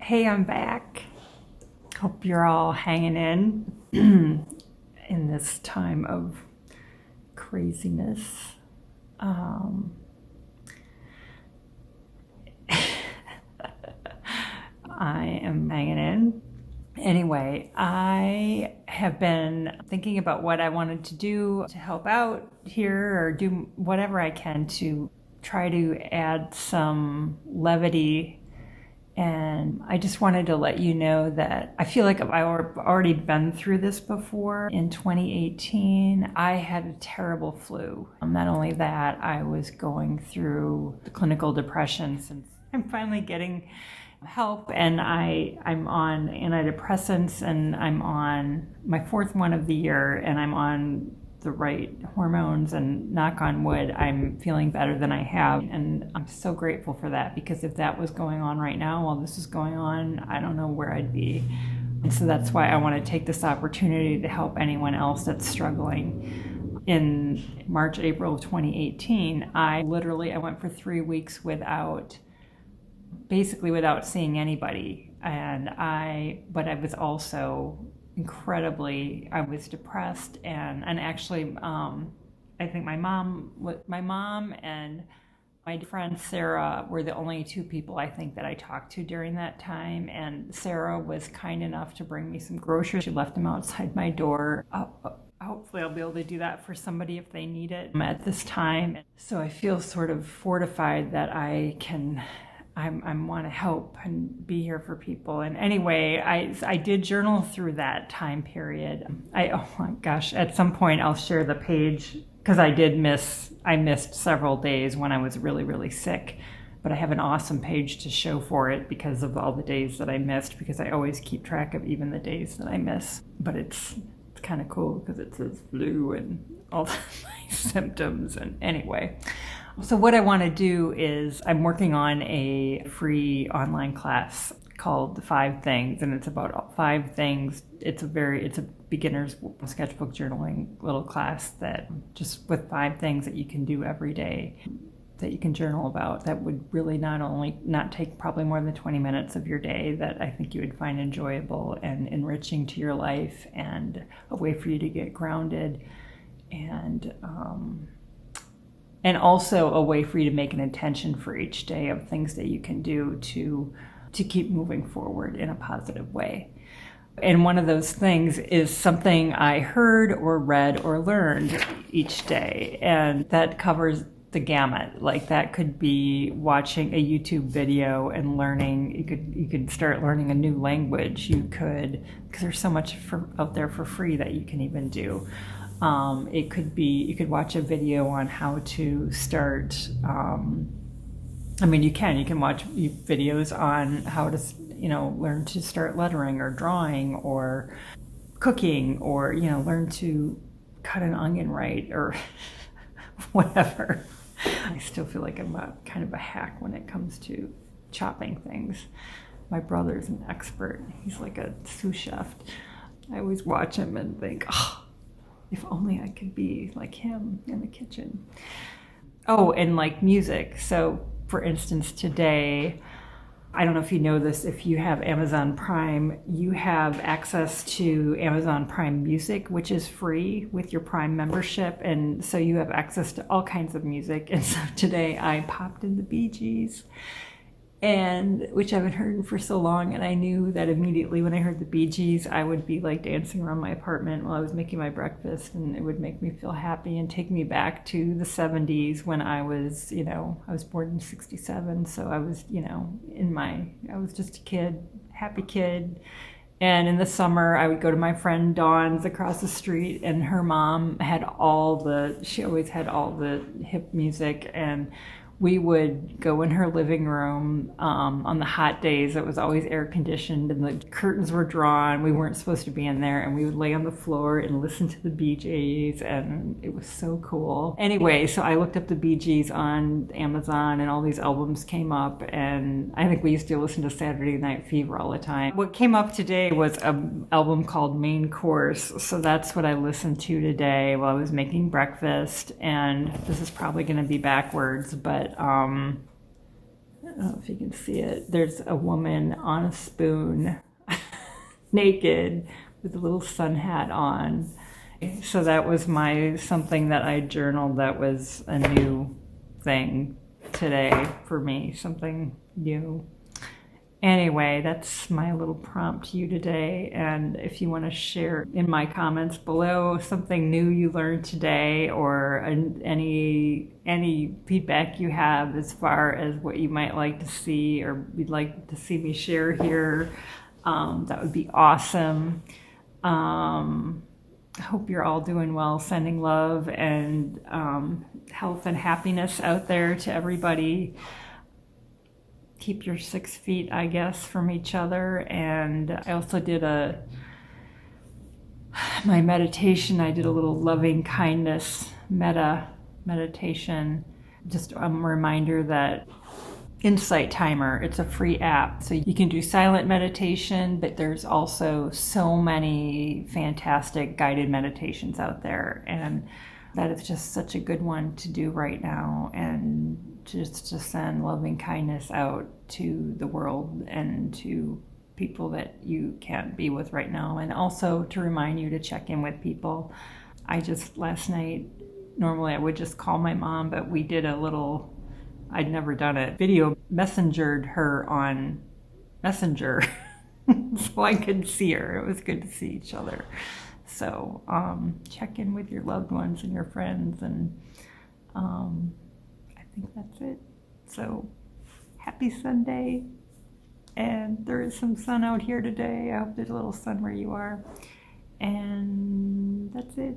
Hey, I'm back. Hope you're all hanging in in this time of craziness. Um, I am hanging in. Anyway, I have been thinking about what I wanted to do to help out here or do whatever I can to try to add some levity. And I just wanted to let you know that I feel like I've already been through this before. In 2018, I had a terrible flu. Not only that, I was going through clinical depression since I'm finally getting help, and I'm on antidepressants, and I'm on my fourth one of the year, and I'm on the right hormones, and knock on wood, I'm feeling better than I have. And I'm so grateful for that, because if that was going on right now while this is going on, I don't know where I'd be. And so that's why I want to take this opportunity to help anyone else that's struggling. In March, April of 2018, I went for 3 weeks without seeing anybody. But I was also I was depressed, and actually, I think my mom and my friend Sarah were the only two people I think that I talked to during that time. And Sarah was kind enough to bring me some groceries. She left them outside my door. Hopefully I'll be able to do that for somebody if they need it at this time. So I feel sort of fortified that I want to help and be here for people. And anyway, I did journal through that time period. Oh my gosh, at some point I'll share the page, because I missed several days when I was really, really sick. But I have an awesome page to show for it because of all the days that I missed, because I always keep track of even the days that I miss. But it's kind of cool because it says flu and all my symptoms. And anyway, so what I want to do is I'm working on a free online class called The 5 Things, and it's about 5 things. It's a beginner's sketchbook journaling little class that just with 5 things that you can do every day that you can journal about, that would really not take probably more than 20 minutes of your day, that I think you would find enjoyable and enriching to your life, and a way for you to get grounded, and also a way for you to make an intention for each day of things that you can do to keep moving forward in a positive way. And one of those things is something I heard or read or learned each day, and that covers the gamut. Like, that could be watching a YouTube video and learning. You could start learning a new language. Because there's so much out there for free that you can even do. It could be, you could watch a video on how to start, you can watch videos on how to, learn to start lettering or drawing or cooking, or, learn to cut an onion right, or whatever. I still feel like I'm kind of a hack when it comes to chopping things. My brother's an expert. He's like a sous chef. I always watch him and think, oh, if only I could be like him in the kitchen. Oh, and like music. So for instance, today, I don't know if you know this, if you have Amazon Prime, you have access to Amazon Prime Music, which is free with your Prime membership. And so you have access to all kinds of music. And so today I popped in the Bee Gees, which I haven't heard for so long, and I knew that immediately when I heard the Bee Gees, I would be like dancing around my apartment while I was making my breakfast, and it would make me feel happy and take me back to the 70s when I was born in 67, so I was, I was just a kid, happy kid. And in the summer, I would go to my friend Dawn's across the street, and her mom she always had all the hip music, and we would go in her living room on the hot days. It was always air conditioned and the curtains were drawn. We weren't supposed to be in there, and we would lay on the floor and listen to the Bee Gees, and it was so cool. Anyway, so I looked up the Bee Gees on Amazon, and all these albums came up, and I think we used to listen to Saturday Night Fever all the time. What came up today was an album called Main Course, so that's what I listened to today while I was making breakfast. And this is probably going to be backwards, but don't know if you can see it. There's a woman on a spoon, naked, with a little sun hat on. So that was something that I journaled that was a new thing today for me, something new. Anyway, that's my little prompt to you today. And if you want to share in my comments below something new you learned today, or any feedback you have as far as what you might like to see or you'd like to see me share here, that would be awesome. I hope you're all doing well, sending love and health and happiness out there to everybody. Keep your 6 feet, I guess, from each other. And I also did my meditation. I did a little loving kindness meditation. Just a reminder that Insight Timer, it's a free app. So you can do silent meditation, but there's also so many fantastic guided meditations out there. And that is just such a good one to do right now, and just to send loving kindness out to the world and to people that you can't be with right now, and also to remind you to check in with people. Last night, normally I would just call my mom, but we did I'd never done it, video messengered her on Messenger so I could see her. It was good to see each other. So check in with your loved ones and your friends, and I think that's it. So happy Sunday, and there is some sun out here today. I hope there's a little sun where you are, and that's it.